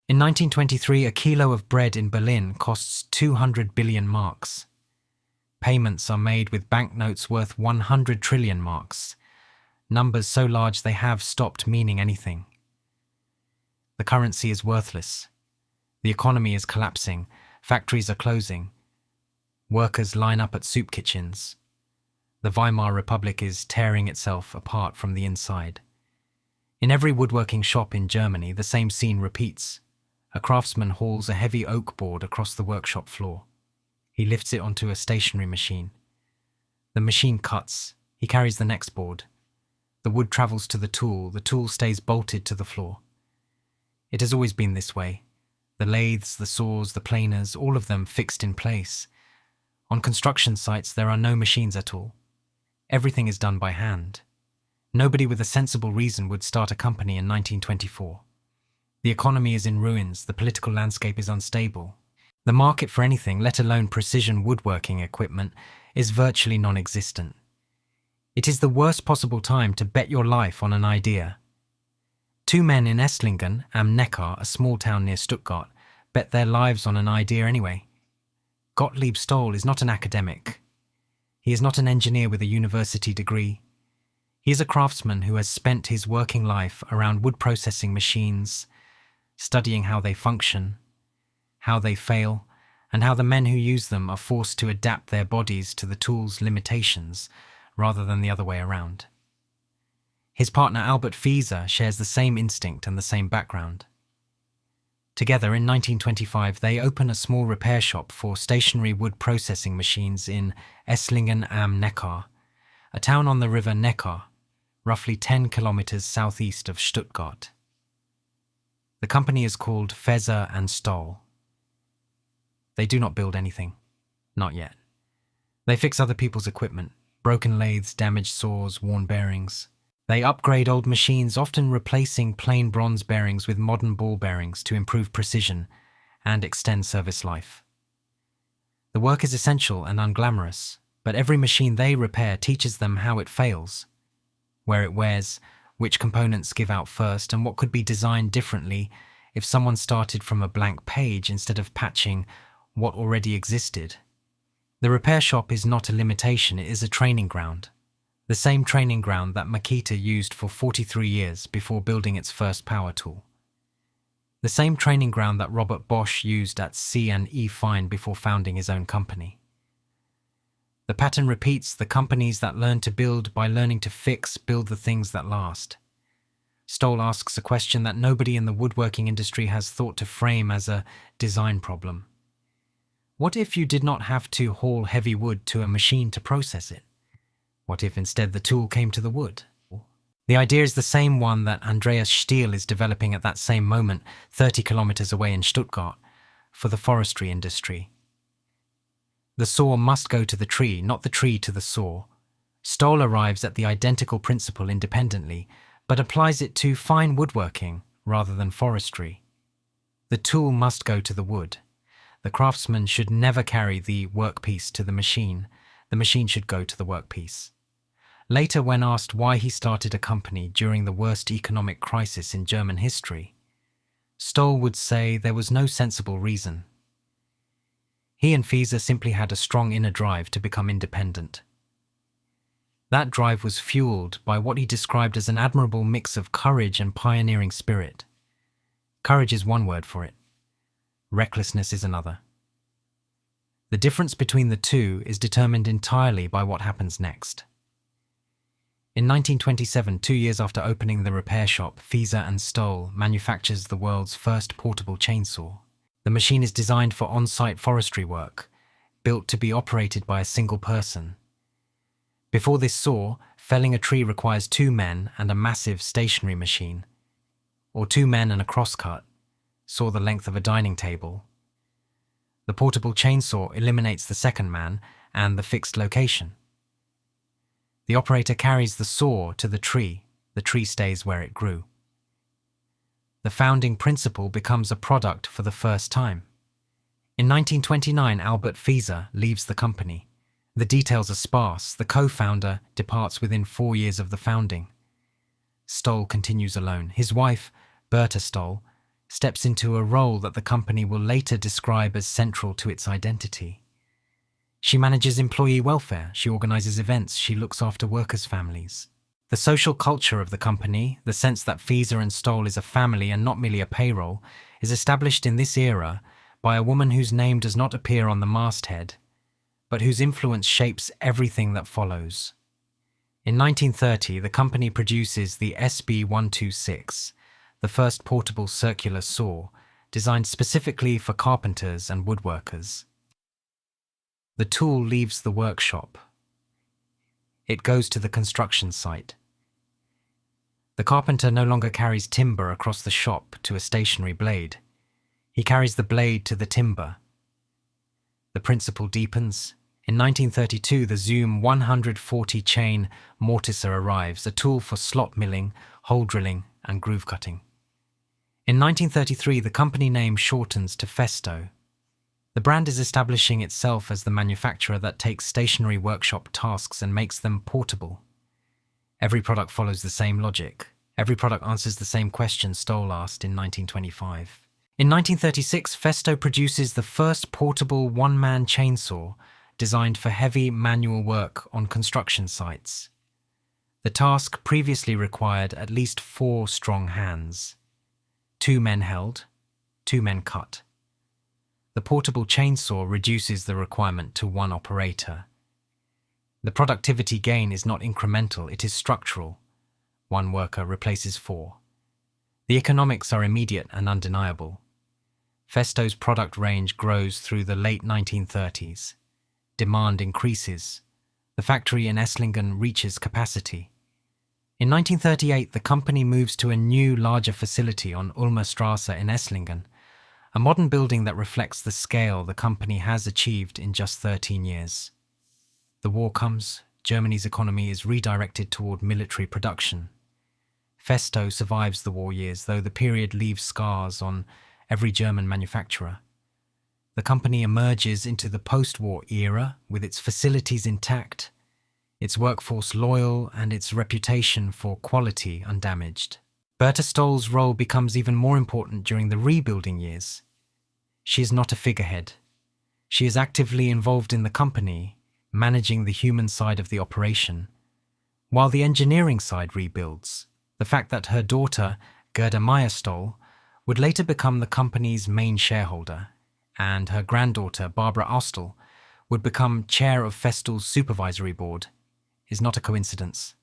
In 1923, a kilo of bread in Berlin costs 200 billion marks. Payments are made with banknotes worth 100 trillion marks, numbers so large they have stopped meaning anything. The currency is worthless. The economy is collapsing. Factories are closing. Workers line up at soup kitchens. The Weimar Republic is tearing itself apart from the inside. In every woodworking shop in Germany, the same scene repeats. A craftsman hauls a heavy oak board across the workshop floor. He lifts it onto a stationary machine. The machine cuts. He carries the next board. The wood travels to the tool stays bolted to the floor. It has always been this way. The lathes, the saws, the planers, all of them fixed in place. On construction sites, there are no machines at all. Everything is done by hand. Nobody with a sensible reason would start a company in 1924. The economy is in ruins, the political landscape is unstable. The market for anything, let alone precision woodworking equipment, is virtually non-existent. It is the worst possible time to bet your life on an idea. Two men in Esslingen am Neckar, a small town near Stuttgart, bet their lives on an idea anyway. Gottlieb Stoll is not an academic. He is not an engineer with a university degree. He is a craftsman who has spent his working life around wood processing machines, studying how they function, how they fail, and how the men who use them are forced to adapt their bodies to the tool's limitations rather than the other way around. His partner Albert Fezer shares the same instinct and the same background. Together in 1925 they open a small repair shop for stationary wood processing machines in Esslingen am Neckar, a town on the river Neckar, roughly 10 kilometers southeast of Stuttgart. The company is called Fezer and Stoll. They do not build anything. Not yet. They fix other people's equipment, broken lathes, damaged saws, worn bearings. They upgrade old machines, often replacing plain bronze bearings with modern ball bearings to improve precision and extend service life. The work is essential and unglamorous, but every machine they repair teaches them how it fails, where it wears, which components give out first, and what could be designed differently if someone started from a blank page instead of patching what already existed. The repair shop is not a limitation, it is a training ground. The same training ground that Makita used for 43 years before building its first power tool. The same training ground that Robert Bosch used at C&E Fine before founding his own company. The pattern repeats: the companies that learn to build by learning to fix build the things that last. Stoll asks a question that nobody in the woodworking industry has thought to frame as a design problem. What if you did not have to haul heavy wood to a machine to process it? What if instead the tool came to the wood? The idea is the same one that Andreas Stihl is developing at that same moment, 30 kilometers away in Stuttgart, for the forestry industry. The saw must go to the tree, not the tree to the saw. Stoll arrives at the identical principle independently, but applies it to fine woodworking rather than forestry. The tool must go to the wood. The craftsman should never carry the workpiece to the machine. The machine should go to the workpiece. Later, when asked why he started a company during the worst economic crisis in German history, Stoll would say there was no sensible reason. He and Fezer simply had a strong inner drive to become independent. That drive was fueled by what he described as an admirable mix of courage and pioneering spirit. Courage is one word for it. Recklessness is another. The difference between the two is determined entirely by what happens next. In 1927, 2 years after opening the repair shop, Fezer and Stoll manufactures the world's first portable chainsaw. The machine is designed for on-site forestry work, built to be operated by a single person. Before this saw, felling a tree requires 2 men and a massive stationary machine, or 2 men and a crosscut, saw the length of a dining table. The portable chainsaw eliminates the second man and the fixed location. The operator carries the saw to the tree stays where it grew. The founding principle becomes a product for the first time. In 1929, Albert Fezer leaves the company. The details are sparse. The co-founder departs within 4 years of the founding. Stoll continues alone. His wife, Bertha Stoll, steps into a role that the company will later describe as central to its identity. She manages employee welfare, she organizes events, she looks after workers' families. The social culture of the company, the sense that Fezer and Stoll is a family and not merely a payroll, is established in this era by a woman whose name does not appear on the masthead, but whose influence shapes everything that follows. In 1930, the company produces the SB126, the first portable circular saw, designed specifically for carpenters and woodworkers. The tool leaves the workshop. It goes to the construction site. The carpenter no longer carries timber across the shop to a stationary blade. He carries the blade to the timber. The principle deepens. In 1932, the Zoom 140 chain mortiser arrives, a tool for slot milling, hole drilling, and groove cutting. In 1933, the company name shortens to Festo. The brand is establishing itself as the manufacturer that takes stationary workshop tasks and makes them portable. Every product follows the same logic. Every product answers the same question Stoll asked in 1925. In 1936, Festo produces the first portable one-man chainsaw designed for heavy manual work on construction sites. The task previously required at least 4 strong hands. 2 men held, 2 men cut. The portable chainsaw reduces the requirement to 1 operator. The productivity gain is not incremental, it is structural. 1 worker replaces 4. The economics are immediate and undeniable. Festo's product range grows through the late 1930s. Demand increases. The factory in Esslingen reaches capacity. In 1938, the company moves to a new, larger facility on Ulmer Strasse in Esslingen, a modern building that reflects the scale the company has achieved in just 13 years. The war comes, Germany's economy is redirected toward military production. Festo survives the war years, though the period leaves scars on every German manufacturer. The company emerges into the post-war era with its facilities intact, its workforce loyal, and its reputation for quality undamaged. Berta Stoll's role becomes even more important during the rebuilding years. She is not a figurehead. She is actively involved in the company, managing the human side of the operation, while the engineering side rebuilds. The fact that her daughter, Gerda Meyer-Stoll, would later become the company's main shareholder, and her granddaughter, Barbara Ostel, would become chair of Festool's supervisory board, is not a coincidence.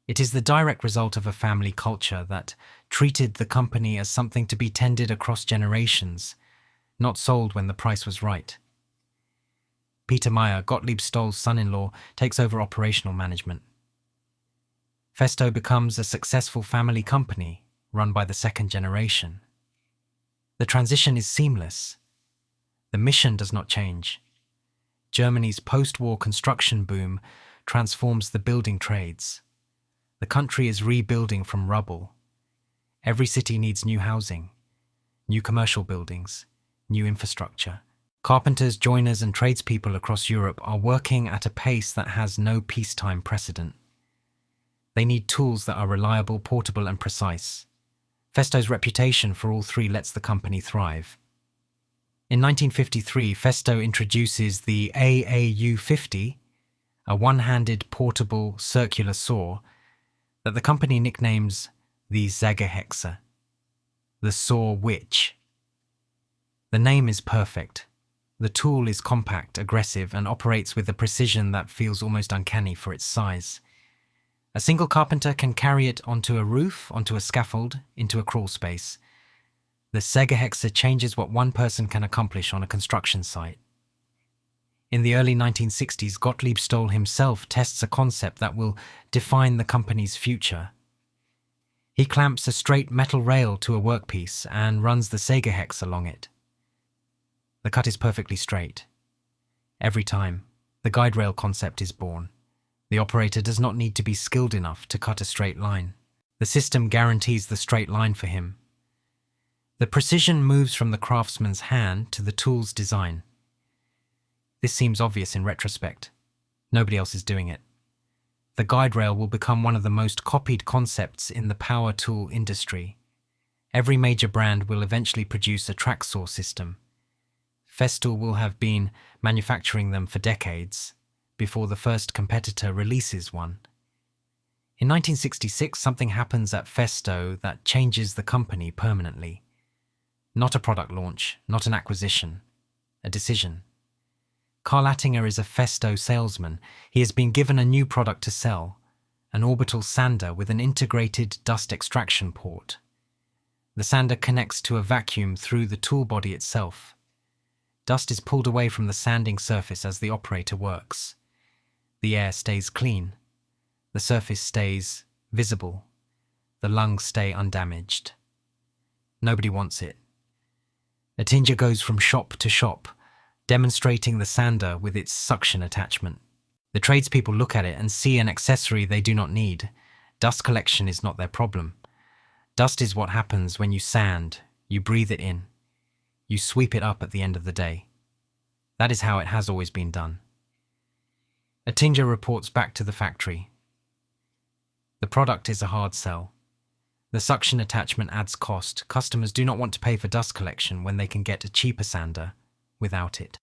It is the direct result of a family culture that treated the company as something to be tended across generations, not sold when the price was right. Peter Meyer, Gottlieb Stoll's son-in-law, takes over operational management. Festo becomes a successful family company run by the second generation. The transition is seamless. The mission does not change. Germany's post-war construction boom transforms the building trades. The country is rebuilding from rubble. Every city needs new housing, new commercial buildings, new infrastructure. Carpenters, joiners, and tradespeople across Europe are working at a pace that has no peacetime precedent. They need tools that are reliable, portable, and precise. Festo's reputation for all three lets the company thrive. In 1953, Festo introduces the AAU-50, a one-handed portable circular saw that the company nicknames the Sägehexe, the saw witch. The name is perfect. The tool is compact, aggressive, and operates with a precision that feels almost uncanny for its size. A single carpenter can carry it onto a roof, onto a scaffold, into a crawl space. The Sägehexe changes what one person can accomplish on a construction site. In the early 1960s, Gottlieb Stoll himself tests a concept that will define the company's future. He clamps a straight metal rail to a workpiece and runs the Sägehexe along it. The cut is perfectly straight. Every time, the guide rail concept is born. The operator does not need to be skilled enough to cut a straight line. The system guarantees the straight line for him. The precision moves from the craftsman's hand to the tool's design. This seems obvious in retrospect. Nobody else is doing it. The guide rail will become one of the most copied concepts in the power tool industry. Every major brand will eventually produce a track saw system. Festool will have been manufacturing them for decades before the first competitor releases one. In 1966, something happens at Festool that changes the company permanently. Not a product launch, not an acquisition, a decision. Karl Attinger is a Festool salesman. He has been given a new product to sell, an orbital sander with an integrated dust extraction port. The sander connects to a vacuum through the tool body itself. Dust is pulled away from the sanding surface as the operator works. The air stays clean. The surface stays visible. The lungs stay undamaged. Nobody wants it. Attinger goes from shop to shop, demonstrating the sander with its suction attachment. The tradespeople look at it and see an accessory they do not need. Dust collection is not their problem. Dust is what happens when you sand, you breathe it in. You sweep it up at the end of the day. That is how it has always been done. Attinger reports back to the factory. The product is a hard sell. The suction attachment adds cost. Customers do not want to pay for dust collection when they can get a cheaper sander without it.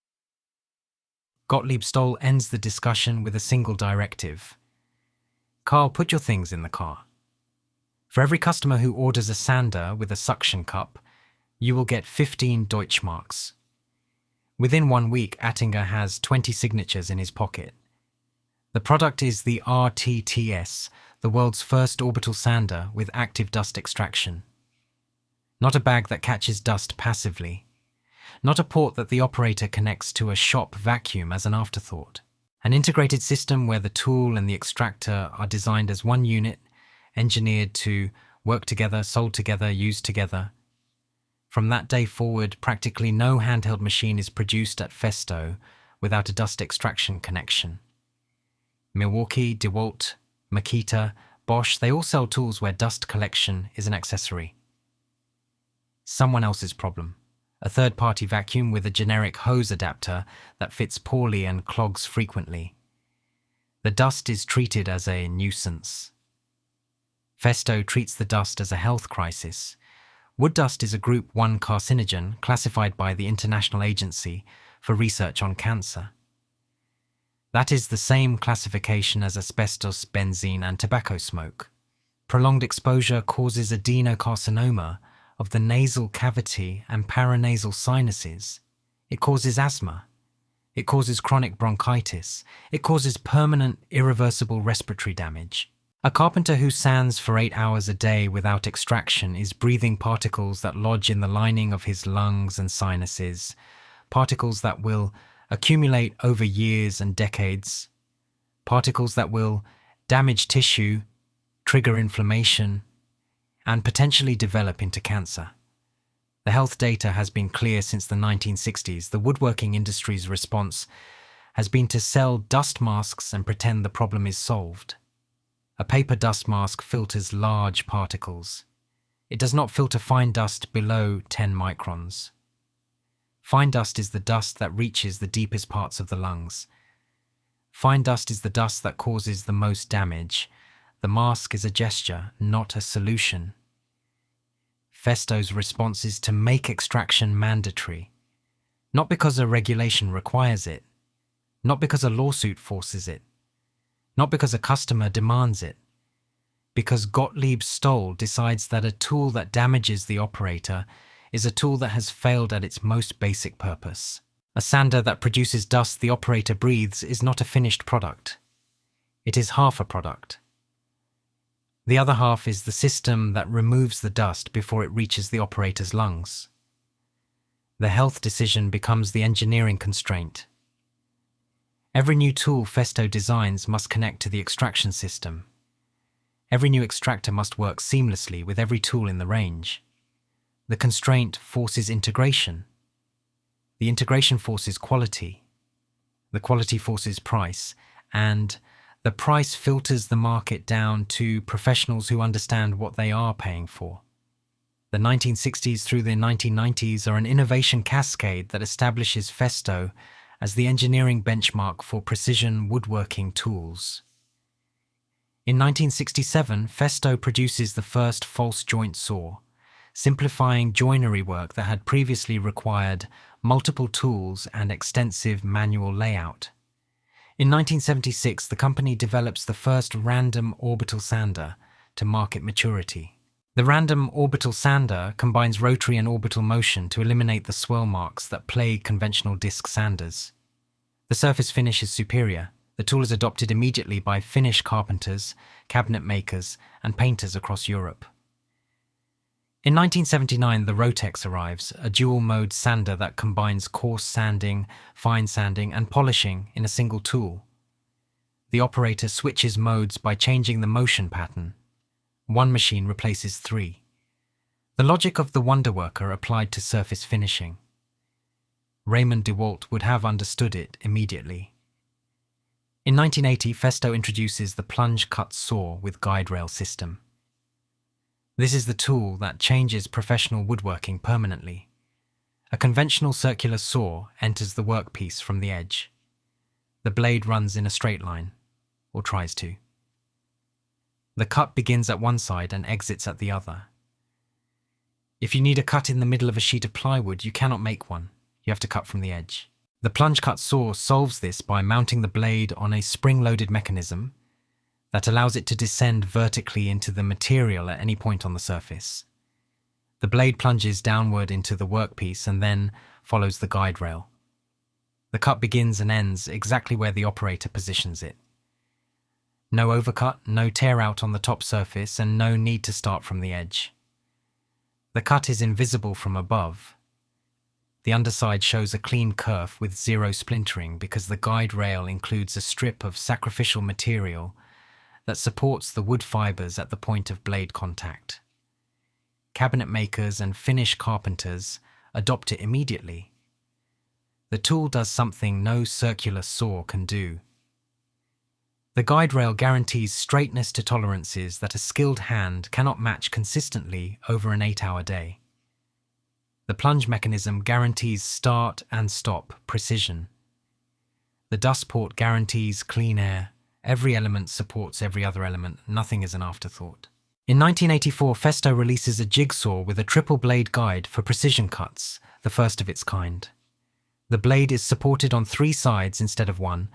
Gottlieb Stoll ends the discussion with a single directive. Karl, put your things in the car. For every customer who orders a sander with a suction cup, you will get 15 Deutschmarks. Within 1 week, Attinger has 20 signatures in his pocket. The product is the RTTS, the world's first orbital sander with active dust extraction. Not a bag that catches dust passively. Not a port that the operator connects to a shop vacuum as an afterthought. An integrated system where the tool and the extractor are designed as one unit, engineered to work together, sold together, used together. From that day forward, practically no handheld machine is produced at Festool without a dust extraction connection. Milwaukee, DeWalt, Makita, Bosch, they all sell tools where dust collection is an accessory. Someone else's problem. A third-party vacuum with a generic hose adapter that fits poorly and clogs frequently. The dust is treated as a nuisance. Festool treats the dust as a health crisis. Wood dust is a Group 1 carcinogen classified by the International Agency for Research on Cancer. That is the same classification as asbestos, benzene, and tobacco smoke. Prolonged exposure causes adenocarcinoma of the nasal cavity and paranasal sinuses. It causes asthma. It causes chronic bronchitis. It causes permanent, irreversible respiratory damage. A carpenter who sands for 8 hours a day without extraction is breathing particles that lodge in the lining of his lungs and sinuses, particles that will accumulate over years and decades, particles that will damage tissue, trigger inflammation, and potentially develop into cancer. The health data has been clear since the 1960s. The woodworking industry's response has been to sell dust masks and pretend the problem is solved. A paper dust mask filters large particles. It does not filter fine dust below 10 microns. Fine dust is the dust that reaches the deepest parts of the lungs. Fine dust is the dust that causes the most damage. The mask is a gesture, not a solution. Festool's response is to make extraction mandatory. Not because a regulation requires it. Not because a lawsuit forces it. Not because a customer demands it. Because Gottlieb Stoll decides that a tool that damages the operator is a tool that has failed at its most basic purpose. A sander that produces dust the operator breathes is not a finished product. It is half a product. The other half is the system that removes the dust before it reaches the operator's lungs. The health decision becomes the engineering constraint. Every new tool Festool designs must connect to the extraction system. Every new extractor must work seamlessly with every tool in the range. The constraint forces integration. The integration forces quality. The quality forces price. And the price filters the market down to professionals who understand what they are paying for. The 1960s through the 1990s are an innovation cascade that establishes Festool as the engineering benchmark for precision woodworking tools. In 1967, Festool produces the first false joint saw, simplifying joinery work that had previously required multiple tools and extensive manual layout. In 1976, the company develops the first random orbital sander to market maturity. The random orbital sander combines rotary and orbital motion to eliminate the swirl marks that plague conventional disc sanders. The surface finish is superior. The tool is adopted immediately by Finnish carpenters, cabinet makers, and painters across Europe. In 1979, the Rotex arrives, a dual-mode sander that combines coarse sanding, fine sanding, and polishing in a single tool. The operator switches modes by changing the motion pattern. One machine replaces 3. The logic of the wonderworker applied to surface finishing. Raymond DeWalt would have understood it immediately. In 1980, Festool introduces the plunge-cut saw with guide rail system. This is the tool that changes professional woodworking permanently. A conventional circular saw enters the workpiece from the edge. The blade runs in a straight line, or tries to. The cut begins at one side and exits at the other. If you need a cut in the middle of a sheet of plywood, you cannot make one. You have to cut from the edge. The plunge-cut saw solves this by mounting the blade on a spring-loaded mechanism that allows it to descend vertically into the material at any point on the surface. The blade plunges downward into the workpiece and then follows the guide rail. The cut begins and ends exactly where the operator positions it. No overcut, no tear out on the top surface, and no need to start from the edge. The cut is invisible from above. The underside shows a clean kerf with 0 splintering because the guide rail includes a strip of sacrificial material that supports the wood fibers at the point of blade contact. Cabinet makers and Finnish carpenters adopt it immediately. The tool does something no circular saw can do. The guide rail guarantees straightness to tolerances that a skilled hand cannot match consistently over an 8-hour day. The plunge mechanism guarantees start and stop precision. The dust port guarantees clean air. Every element supports every other element. Nothing is an afterthought. In 1984, Festool releases a jigsaw with a triple blade guide for precision cuts, the first of its kind. The blade is supported on 3 sides instead of 1,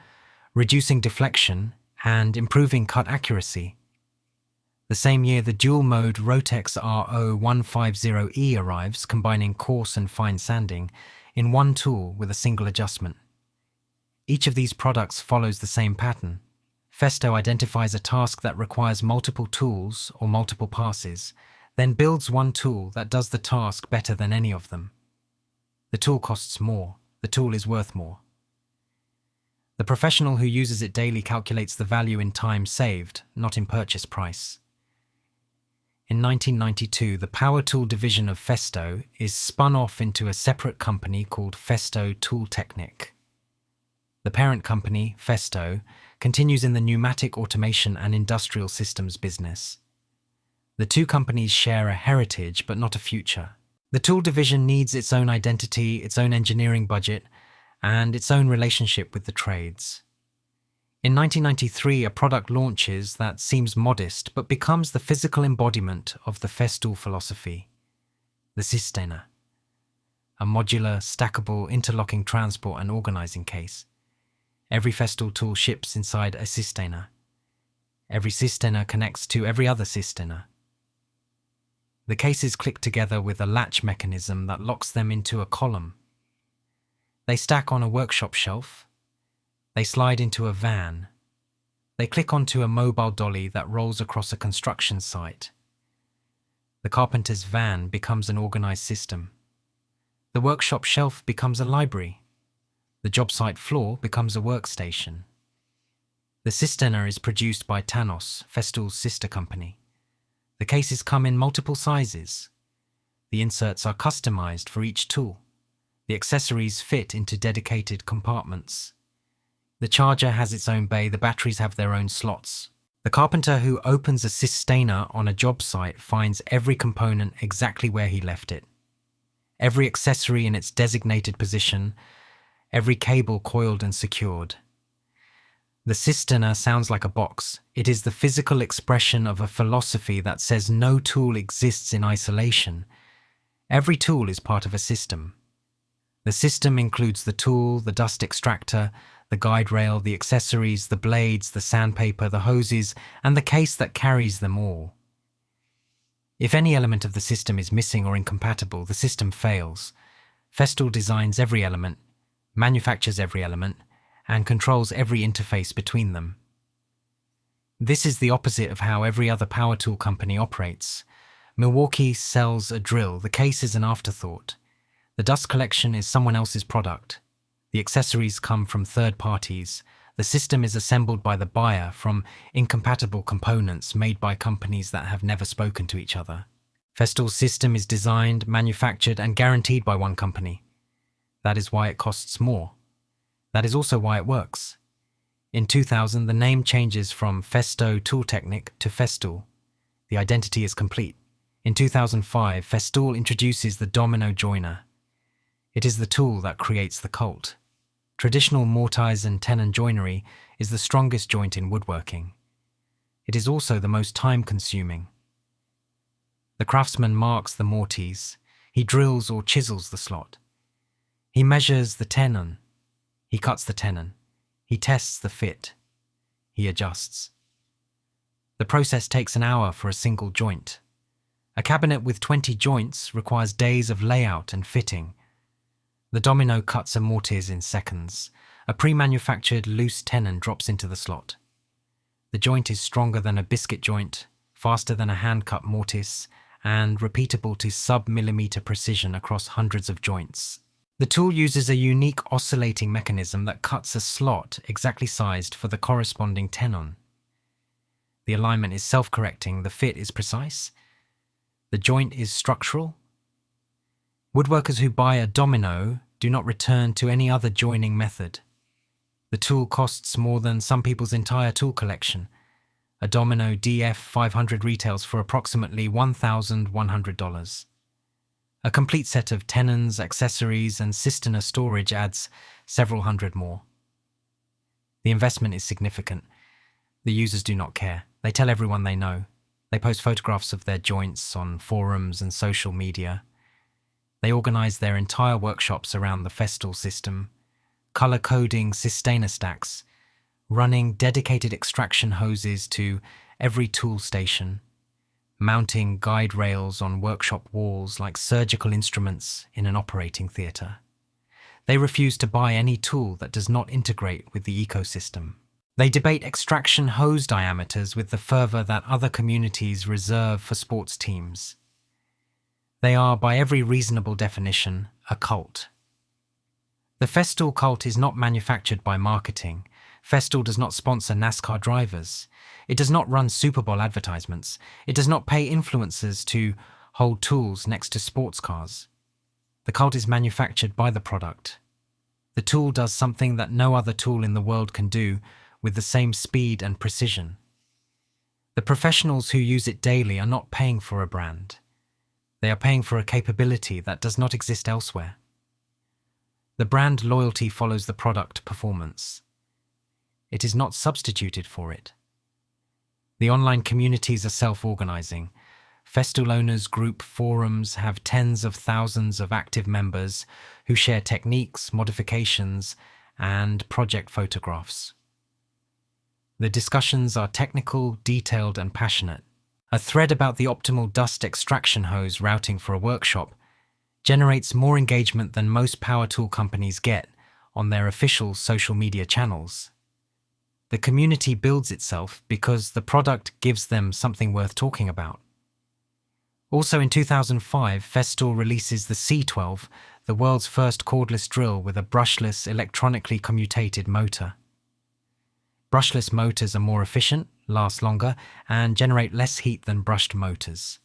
reducing deflection and improving cut accuracy. The same year, the dual-mode Rotex RO150E arrives, combining coarse and fine sanding in one tool with a single adjustment. Each of these products follows the same pattern. Festool identifies a task that requires multiple tools or multiple passes, then builds one tool that does the task better than any of them. The tool costs more. The tool is worth more. The professional who uses it daily calculates the value in time saved, not in purchase price. In 1992, the power tool division of Festool is spun off into a separate company called Festool Tool Technic. The parent company, Festool, continues in the pneumatic automation and industrial systems business. The two companies share a heritage but not a future. The tool division needs its own identity, its own engineering budget, and its own relationship with the trades. In 1993, a product launches that seems modest but becomes the physical embodiment of the Festool philosophy, the cisterna, a modular, stackable, interlocking transport and organizing case. Every Festool tool ships inside a cisterna. Every cisterna connects to every other cisterna. The cases click together with a latch mechanism that locks them into a column. They stack on a workshop shelf. They slide into a van. They click onto a mobile dolly that rolls across a construction site. The carpenter's van becomes an organized system. The workshop shelf becomes a library. The job site floor becomes a workstation. The cisterna is produced by Tanos, Festool's sister company. The cases come in multiple sizes. The inserts are customized for each tool. The accessories fit into dedicated compartments. The charger has its own bay, the batteries have their own slots. The carpenter who opens a cisterna on a job site finds every component exactly where he left it. Every accessory in its designated position, every cable coiled and secured. The cisterna sounds like a box. It is the physical expression of a philosophy that says no tool exists in isolation. Every tool is part of a system. The system includes the tool, the dust extractor, the guide rail, the accessories, the blades, the sandpaper, the hoses, and the case that carries them all. If any element of the system is missing or incompatible, the system fails. Festool designs every element, manufactures every element, and controls every interface between them. This is the opposite of how every other power tool company operates. Milwaukee sells a drill, the case is an afterthought. The dust collection is someone else's product. The accessories come from third parties. The system is assembled by the buyer from incompatible components made by companies that have never spoken to each other. Festool's system is designed, manufactured, and guaranteed by one company. That is why it costs more. That is also why it works. In 2000, the name changes from Festo Tooltechnik to Festool. The identity is complete. In 2005, Festool introduces the Domino joiner. It is the tool that creates the cult. Traditional mortise and tenon joinery is the strongest joint in woodworking. It is also the most time-consuming. The craftsman marks the mortise. He drills or chisels the slot. He measures the tenon. He cuts the tenon. He tests the fit. He adjusts. The process takes an hour for a single joint. A cabinet with 20 joints requires days of layout and fitting. The Domino cuts a mortise in seconds. A pre-manufactured loose tenon drops into the slot. The joint is stronger than a biscuit joint, faster than a hand-cut mortise, and repeatable to sub-millimeter precision across hundreds of joints. The tool uses a unique oscillating mechanism that cuts a slot exactly sized for the corresponding tenon. The alignment is self-correcting, the fit is precise, the joint is structural. Woodworkers who buy a Domino do not return to any other joining method. The tool costs more than some people's entire tool collection. A Domino DF500 retails for approximately $1,100. A complete set of tenons, accessories, and cisterna storage adds several hundred more. The investment is significant. The users do not care. They tell everyone they know. They post photographs of their joints on forums and social media. They organize their entire workshops around the Festool system, color-coding cisterna stacks, running dedicated extraction hoses to every tool station, mounting guide rails on workshop walls like surgical instruments in an operating theatre. They refuse to buy any tool that does not integrate with the ecosystem. They debate extraction hose diameters with the fervor that other communities reserve for sports teams. They are, by every reasonable definition, a cult. The Festool cult is not manufactured by marketing. Festool does not sponsor NASCAR drivers. It does not run Super Bowl advertisements. It does not pay influencers to hold tools next to sports cars. The cult is manufactured by the product. The tool does something that no other tool in the world can do with the same speed and precision. The professionals who use it daily are not paying for a brand. They are paying for a capability that does not exist elsewhere. The brand loyalty follows the product performance. It is not substituted for it. The online communities are self-organizing. Festool owners group forums have tens of thousands of active members who share techniques, modifications, and project photographs. The discussions are technical, detailed, and passionate. A thread about the optimal dust extraction hose routing for a workshop generates more engagement than most power tool companies get on their official social media channels. The community builds itself because the product gives them something worth talking about. Also in 2005, Festool releases the C12, the world's first cordless drill with a brushless, electronically commutated motor. Brushless motors are more efficient, last longer, and generate less heat than brushed motors.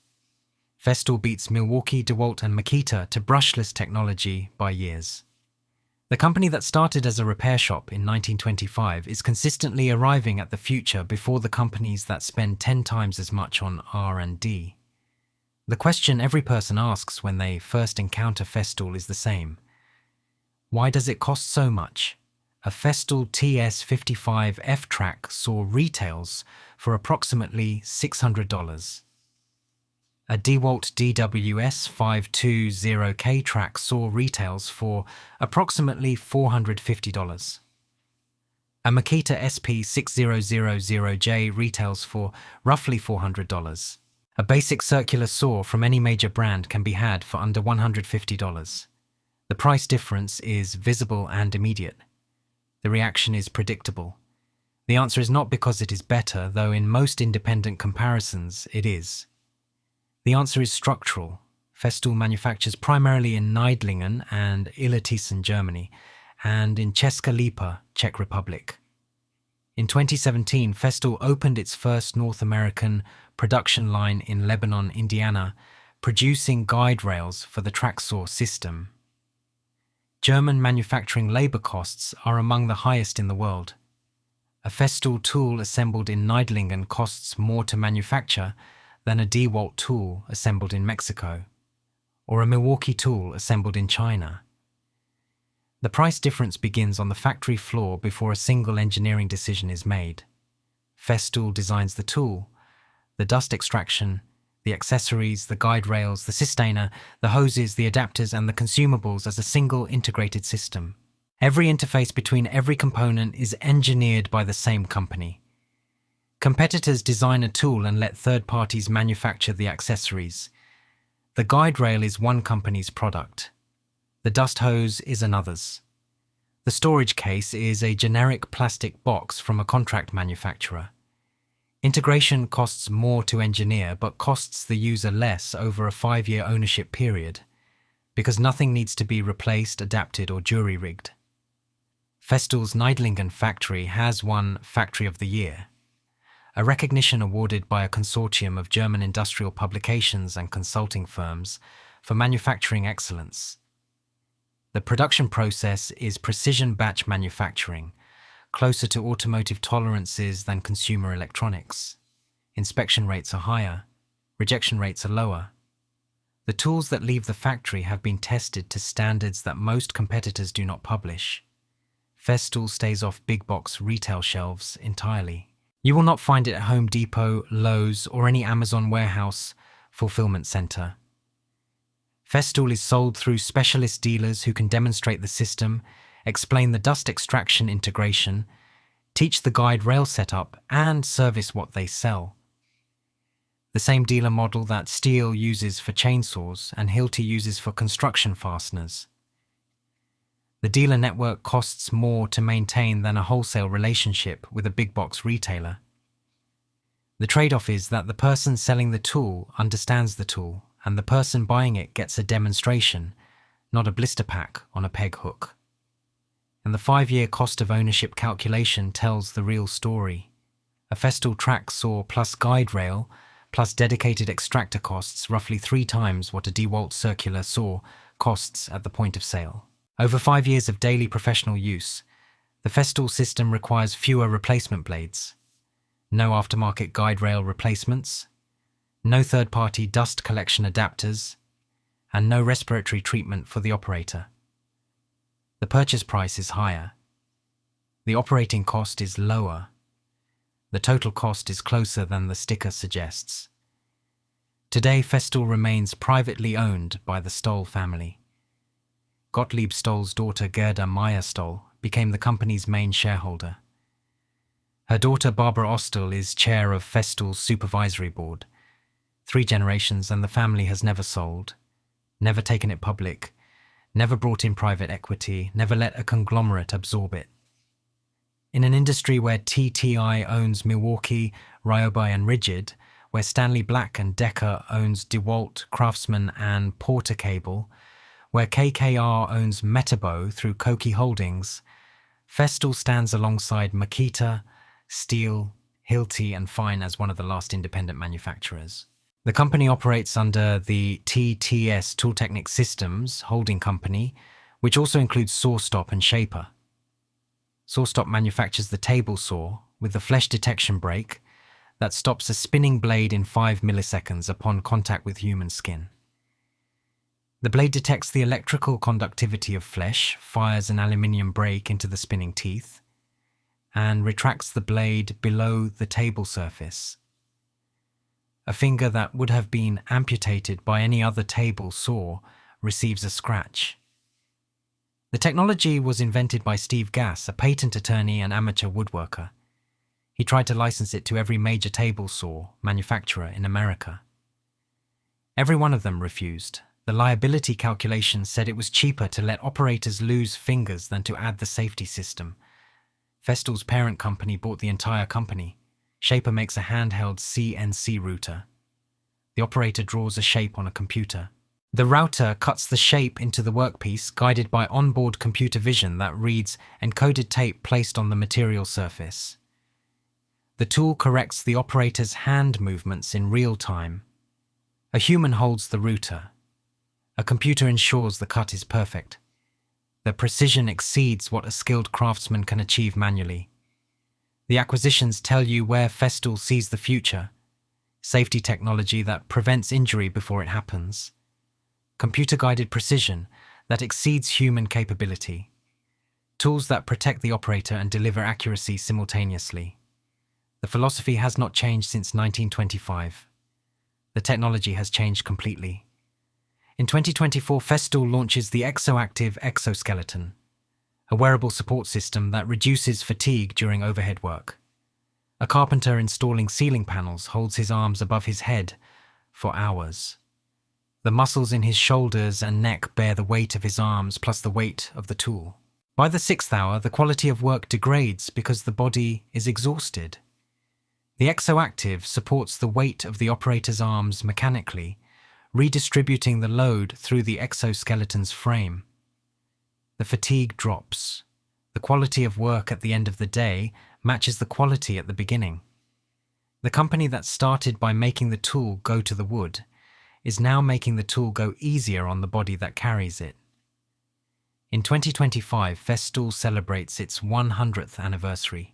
Festool beats Milwaukee, DeWalt, and Makita to brushless technology by years. The company that started as a repair shop in 1925 is consistently arriving at the future before the companies that spend 10 times as much on R&D. The question every person asks when they first encounter Festool is the same. Why does it cost so much? A Festool TS55 F-Track saw retails for approximately $600. A DeWalt DWS 520K track saw retails for approximately $450. A Makita SP6000J retails for roughly $400. A basic circular saw from any major brand can be had for under $150. The price difference is visible and immediate. The reaction is predictable. The answer is not because it is better, though in most independent comparisons it is. The answer is structural. Festool manufactures primarily in Neidlingen and Illertissen, Germany, and in Česká Lípa, Czech Republic. In 2017, Festool opened its first North American production line in Lebanon, Indiana, producing guide rails for the track saw system. German manufacturing labor costs are among the highest in the world. A Festool tool assembled in Neidlingen costs more to manufacture than a DeWalt tool assembled in Mexico, or a Milwaukee tool assembled in China. The price difference begins on the factory floor before a single engineering decision is made. Festool designs the tool, the dust extraction, the accessories, the guide rails, the sustainer, the hoses, the adapters, and the consumables as a single integrated system. Every interface between every component is engineered by the same company. Competitors design a tool and let third parties manufacture the accessories. The guide rail is one company's product. The dust hose is another's. The storage case is a generic plastic box from a contract manufacturer. Integration costs more to engineer but costs the user less over a 5-year ownership period, because nothing needs to be replaced, adapted, or jury-rigged. Festool's Neidlingen factory has won Factory of the Year, a recognition awarded by a consortium of German industrial publications and consulting firms for manufacturing excellence. The production process is precision batch manufacturing, closer to automotive tolerances than consumer electronics. Inspection rates are higher, rejection rates are lower. The tools that leave the factory have been tested to standards that most competitors do not publish. Festool stays off big box retail shelves entirely. You will not find it at Home Depot, Lowe's, or any Amazon warehouse fulfillment center. Festool is sold through specialist dealers who can demonstrate the system, explain the dust extraction integration, teach the guide rail setup, and service what they sell. The same dealer model that Stoll uses for chainsaws and Hilti uses for construction fasteners. The dealer network costs more to maintain than a wholesale relationship with a big box retailer. The trade-off is that the person selling the tool understands the tool, and the person buying it gets a demonstration, not a blister pack on a peg hook. And the 5-year cost of ownership calculation tells the real story. A Festool track saw plus guide rail plus dedicated extractor costs roughly 3 times what a DeWalt circular saw costs at the point of sale. Over 5 years of daily professional use, the Festool system requires fewer replacement blades, no aftermarket guide rail replacements, no third-party dust collection adapters, and no respiratory treatment for the operator. The purchase price is higher. The operating cost is lower. The total cost is closer than the sticker suggests. Today, Festool remains privately owned by the Stoll family. Gottlieb Stoll's daughter Gerda Meyer Stoll became the company's main shareholder. Her daughter Barbara Ostel is chair of Festool's supervisory board. 3 generations, and the family has never sold, never taken it public, never brought in private equity, never let a conglomerate absorb it. In an industry where TTI owns Milwaukee, Ryobi and Rigid, where Stanley Black and Decker owns DeWalt, Craftsman and Porter Cable, where KKR owns Metabo through Koki Holdings, Festool stands alongside Makita, Stoll, Hilti and Fine as one of the last independent manufacturers. The company operates under the TTS Tooltechnic Systems holding company, which also includes SawStop and Shaper. SawStop manufactures the table saw with the flesh detection brake that stops a spinning blade in 5 milliseconds upon contact with human skin. The blade detects the electrical conductivity of flesh, fires an aluminium brake into the spinning teeth, and retracts the blade below the table surface. A finger that would have been amputated by any other table saw receives a scratch. The technology was invented by Steve Gass, a patent attorney and amateur woodworker. He tried to license it to every major table saw manufacturer in America. Every one of them refused. The liability calculation said it was cheaper to let operators lose fingers than to add the safety system. Festool's parent company bought the entire company. Shaper makes a handheld CNC router. The operator draws a shape on a computer. The router cuts the shape into the workpiece, guided by onboard computer vision that reads encoded tape placed on the material surface. The tool corrects the operator's hand movements in real time. A human holds the router. A computer ensures the cut is perfect. The precision exceeds what a skilled craftsman can achieve manually. The acquisitions tell you where Festool sees the future. Safety technology that prevents injury before it happens. Computer-guided precision that exceeds human capability. Tools that protect the operator and deliver accuracy simultaneously. The philosophy has not changed since 1925. The technology has changed completely. In 2024, Festool launches the Exoactive exoskeleton, a wearable support system that reduces fatigue during overhead work. A carpenter installing ceiling panels holds his arms above his head for hours. The muscles in his shoulders and neck bear the weight of his arms plus the weight of the tool. By the 6th hour, the quality of work degrades because the body is exhausted. The Exoactive supports the weight of the operator's arms mechanically, redistributing the load through the exoskeleton's frame. The fatigue drops. The quality of work at the end of the day matches the quality at the beginning. The company that started by making the tool go to the wood is now making the tool go easier on the body that carries it. In 2025, Festool celebrates its 100th anniversary.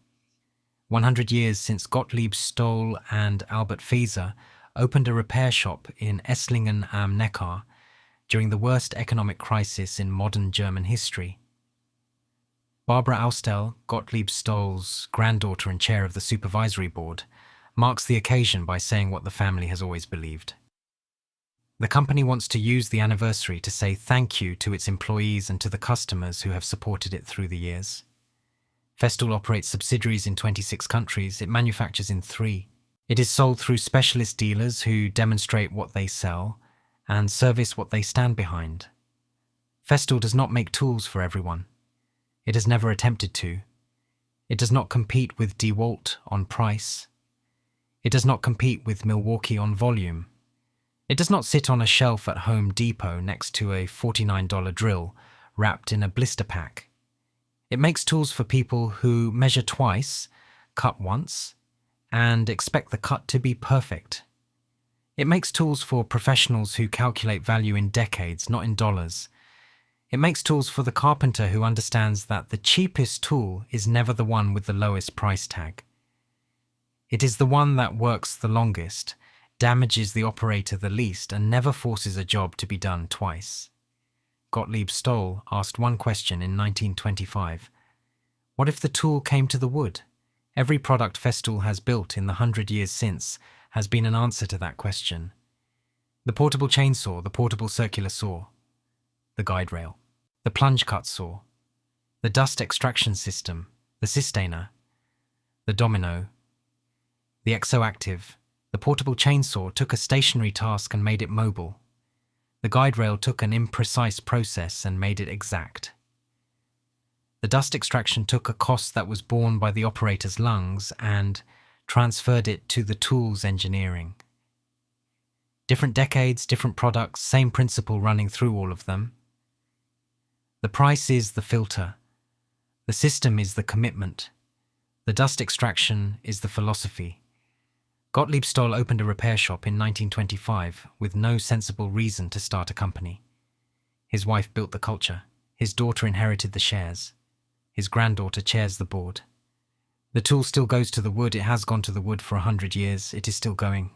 100 years since Gottlieb, Stoll and Albert Fezer opened a repair shop in Esslingen am Neckar during the worst economic crisis in modern German history. Barbara Austell, Gottlieb Stoll's granddaughter and chair of the supervisory board, marks the occasion by saying what the family has always believed. The company wants to use the anniversary to say thank you to its employees and to the customers who have supported it through the years. Festool operates subsidiaries in 26 countries. It manufactures in 3. It is sold through specialist dealers who demonstrate what they sell and service what they stand behind. Festool does not make tools for everyone. It has never attempted to. It does not compete with DeWalt on price. It does not compete with Milwaukee on volume. It does not sit on a shelf at Home Depot next to a $49 drill wrapped in a blister pack. It makes tools for people who measure twice, cut once, and expect the cut to be perfect. It makes tools for professionals who calculate value in decades, not in dollars. It makes tools for the carpenter who understands that the cheapest tool is never the one with the lowest price tag. It is the one that works the longest, damages the operator the least, and never forces a job to be done twice. Gottlieb Stoll asked one question in 1925. What if the tool came to the wood? Every product Festool has built in the 100 years since has been an answer to that question. The portable chainsaw, the portable circular saw, the guide rail, the plunge-cut saw, the dust extraction system, the Systainer, the Domino, the Exoactive. The portable chainsaw took a stationary task and made it mobile. The guide rail took an imprecise process and made it exact. The dust extraction took a cost that was borne by the operator's lungs and transferred it to the tool's engineering. Different decades, different products, same principle running through all of them. The price is the filter. The system is the commitment. The dust extraction is the philosophy. Gottlieb Stoll opened a repair shop in 1925 with no sensible reason to start a company. His wife built the culture. His daughter inherited the shares. His granddaughter chairs the board. The tool still goes to the wood. It has gone to the wood for 100 years. It is still going.